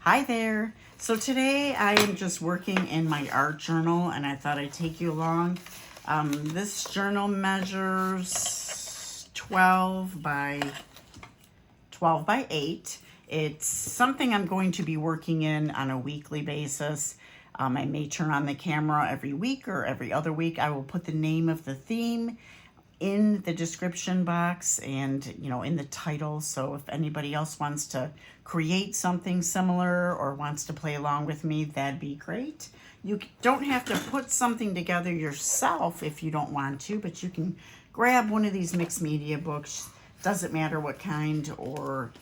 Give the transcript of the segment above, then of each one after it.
Hi there. So today I am just working in my art journal and I thought I'd take you along. This journal measures 12 by 8. It's something I'm going to be working in on a weekly basis. I may turn on the camera every week or every other week. I will put the name of the theme in the description box and in the title, so if anybody else wants to create something similar or wants to play along with me, that'd be great. You don't have to put something together yourself if you don't want to, but you can grab one of these mixed media books, doesn't matter what kind, or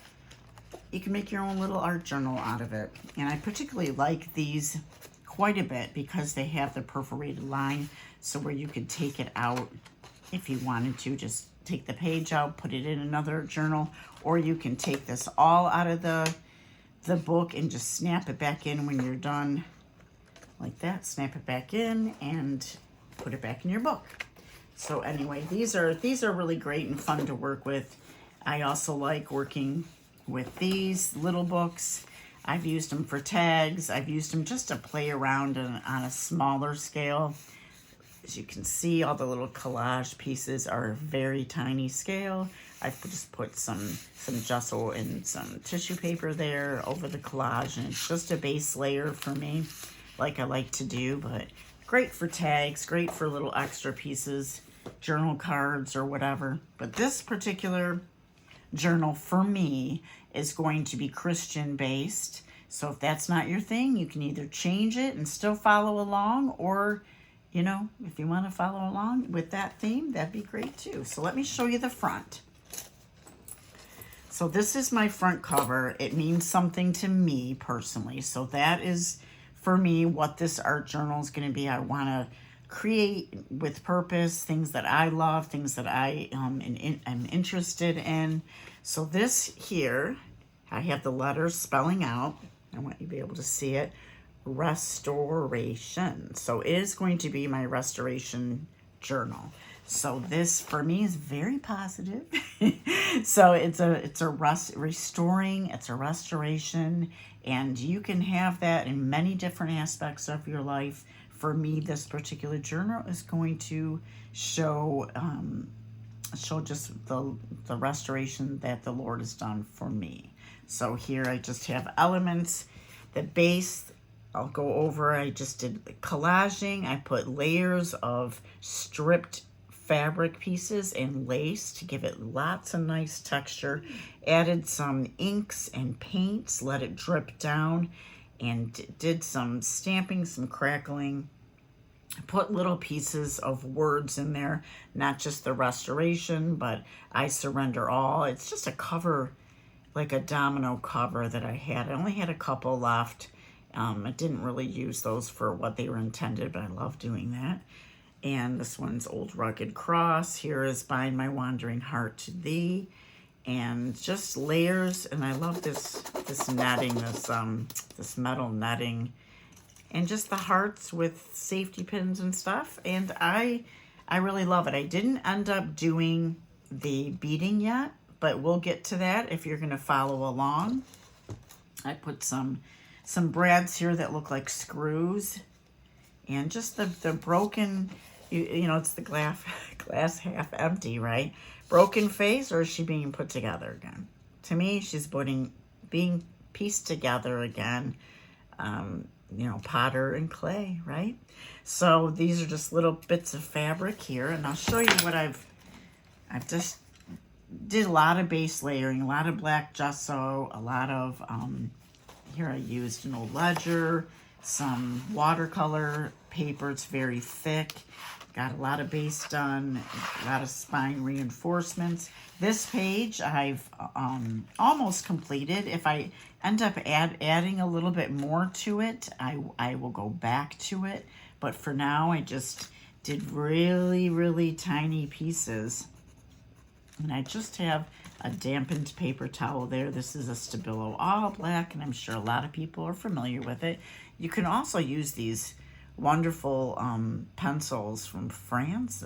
you can make your own little art journal out of it. And I particularly like these quite a bit because they have the perforated line, so where you could take it out if you wanted to, just take the page out, put it in another journal, or you can take this all out of the book and just snap it back in when you're done, like that. Snap it back in and put it back in your book. So anyway, these are really great and fun to work with. I also like working with these little books. I've used them for tags. I've used them just to play around on a smaller scale. As you can see, all the little collage pieces are very tiny scale. I've just put some gesso and some tissue paper there over the collage, and it's just a base layer for me, like I like to do, but great for tags, great for little extra pieces, journal cards or whatever. But this particular journal for me is going to be Christian based. So if that's not your thing, you can either change it and still follow along, or if you want to follow along with that theme, that'd be great too. So let me show you the front. So this is my front cover. It means something to me personally. So that is, for me, what this art journal is going to be. I want to create with purpose, things that I love, things that I am interested in. So this here, I have the letters spelling out. I want you to be able to see it. Restoration. So it is going to be my restoration journal. So this for me is very positive. So it's a restoring, it's a restoration, and you can have that in many different aspects of your life. For me, this particular journal is going to show just the restoration that the Lord has done for me. So here I just have elements. The base, I'll go over, I just did collaging. I put layers of stripped fabric pieces and lace to give it lots of nice texture. Added some inks and paints, let it drip down, and did some stamping, some crackling. Put little pieces of words in there, not just the restoration, but I surrender all. It's just a cover, like a domino cover that I had. I only had a couple left. I didn't really use those for what they were intended, but I love doing that. And this one's Old Rugged Cross. Here is Bind My Wandering Heart to Thee. And just layers, and I love this netting, this metal netting. And just the hearts with safety pins and stuff. And I really love it. I didn't end up doing the beading yet, but we'll get to that if you're going to follow along. I put some brads here that look like screws, and just the broken, it's the glass half empty, right? Broken face, or is she being put together again? To me, she's being pieced together again. Potter and clay, right? So these are just little bits of fabric here, and I'll show you what I've just did. A lot of base layering, a lot of black gesso, a lot of here I used an old ledger, some watercolor paper. It's very thick. Got a lot of base done, a lot of spine reinforcements. This page I've almost completed. If I end up adding a little bit more to it, I will go back to it. But for now, I just did really, really tiny pieces. And I just have a dampened paper towel there. This is a Stabilo all black, and I'm sure a lot of people are familiar with it. You can also use these wonderful pencils from France.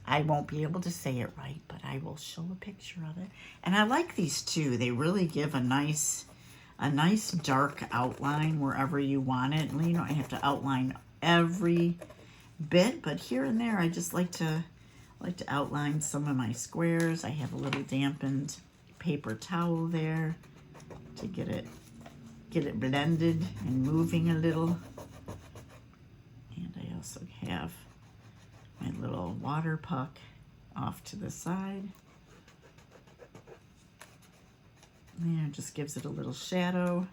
I won't be able to say it right, but I will show a picture of it. And I like these too. They really give a nice a nice dark outline wherever you want it. And you don't have to outline every bit, but here and there I just like to outline some of my squares. I have a little dampened paper towel there to get it blended and moving a little. And I also have my little water puck off to the side. There, just gives it a little shadow,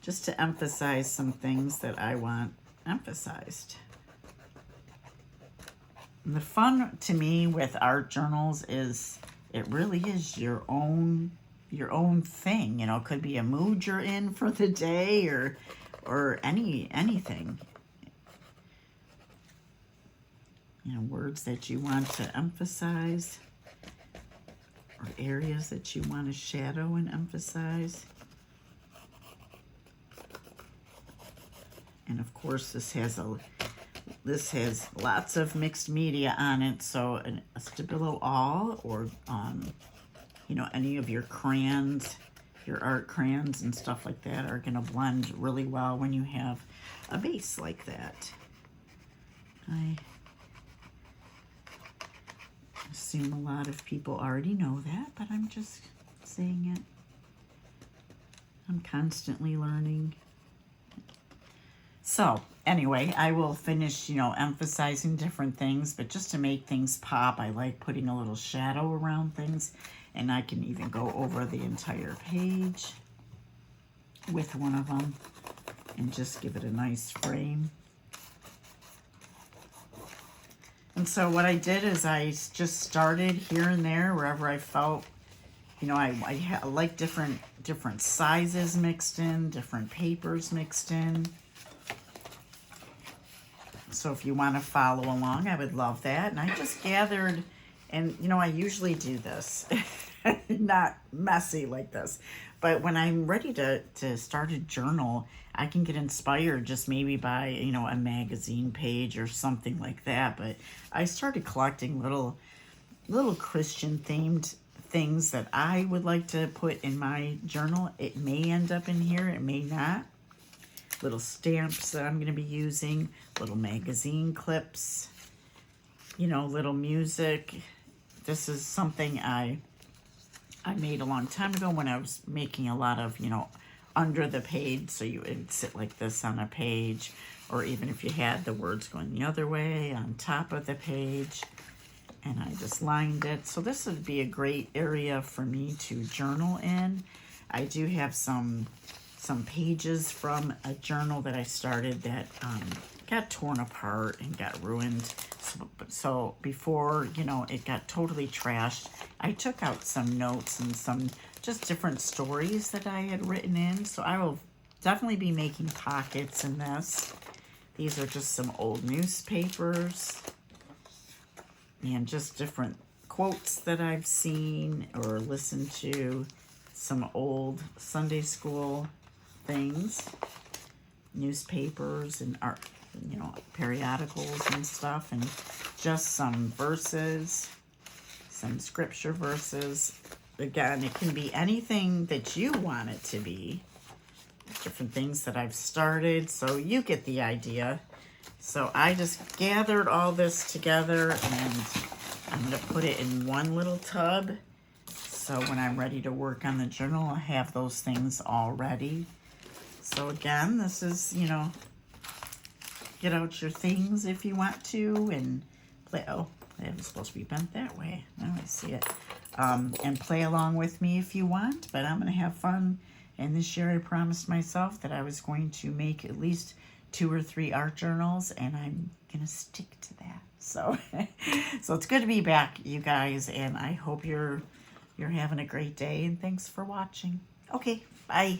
just to emphasize some things that I want emphasized. And the fun to me with art journals is it really is your own thing. You know, it could be a mood you're in for the day or anything. You know, words that you want to emphasize or areas that you want to shadow and emphasize. And of course, this has lots of mixed media on it, so a Stabilo all, or you know, any of your crayons, your art crayons and stuff like that are going to blend really well when you have a base like that. I assume a lot of people already know that, but I'm just saying it. I'm constantly learning. So anyway, I will finish, you know, emphasizing different things, but just to make things pop, I like putting a little shadow around things, and I can even go over the entire page with one of them and just give it a nice frame. And so what I did is I just started here and there wherever I felt, you know, I like different sizes mixed in, different papers mixed in. So if you want to follow along, I would love that. And I just gathered, and you know, I usually do this, not messy like this, but when I'm ready to start a journal, I can get inspired just maybe by, you know, a magazine page or something like that. But I started collecting little Christian themed things that I would like to put in my journal. It may end up in here, it may not. Little stamps that I'm going to be using, little magazine clips, you know, little music. This is something I made a long time ago when I was making a lot of, you know, under the page, so you would sit like this on a page, or even if you had the words going the other way on top of the page. And I just lined it. So this would be a great area for me to journal in. I do have some pages from a journal that I started that got torn apart and got ruined. So before, you know, it got totally trashed, I took out some notes and some just different stories that I had written in. So I will definitely be making pockets in this. These are just some old newspapers and just different quotes that I've seen or listened to, some old Sunday school things, newspapers and art, you know, periodicals and stuff, and just some verses, some scripture verses. Again, it can be anything that you want it to be. Different things that I've started, so you get the idea. So I just gathered all this together, and I'm going to put it in one little tub. So when I'm ready to work on the journal, I'll have those things all ready. So again, this is, you know, get out your things if you want to, and play. Oh, it was supposed to be bent that way. Now I see it. And play along with me if you want, but I'm going to have fun. And this year I promised myself that I was going to make at least 2 or 3 art journals, and I'm going to stick to that. So, so it's good to be back, you guys, and I hope you're having a great day, and thanks for watching. Okay, bye.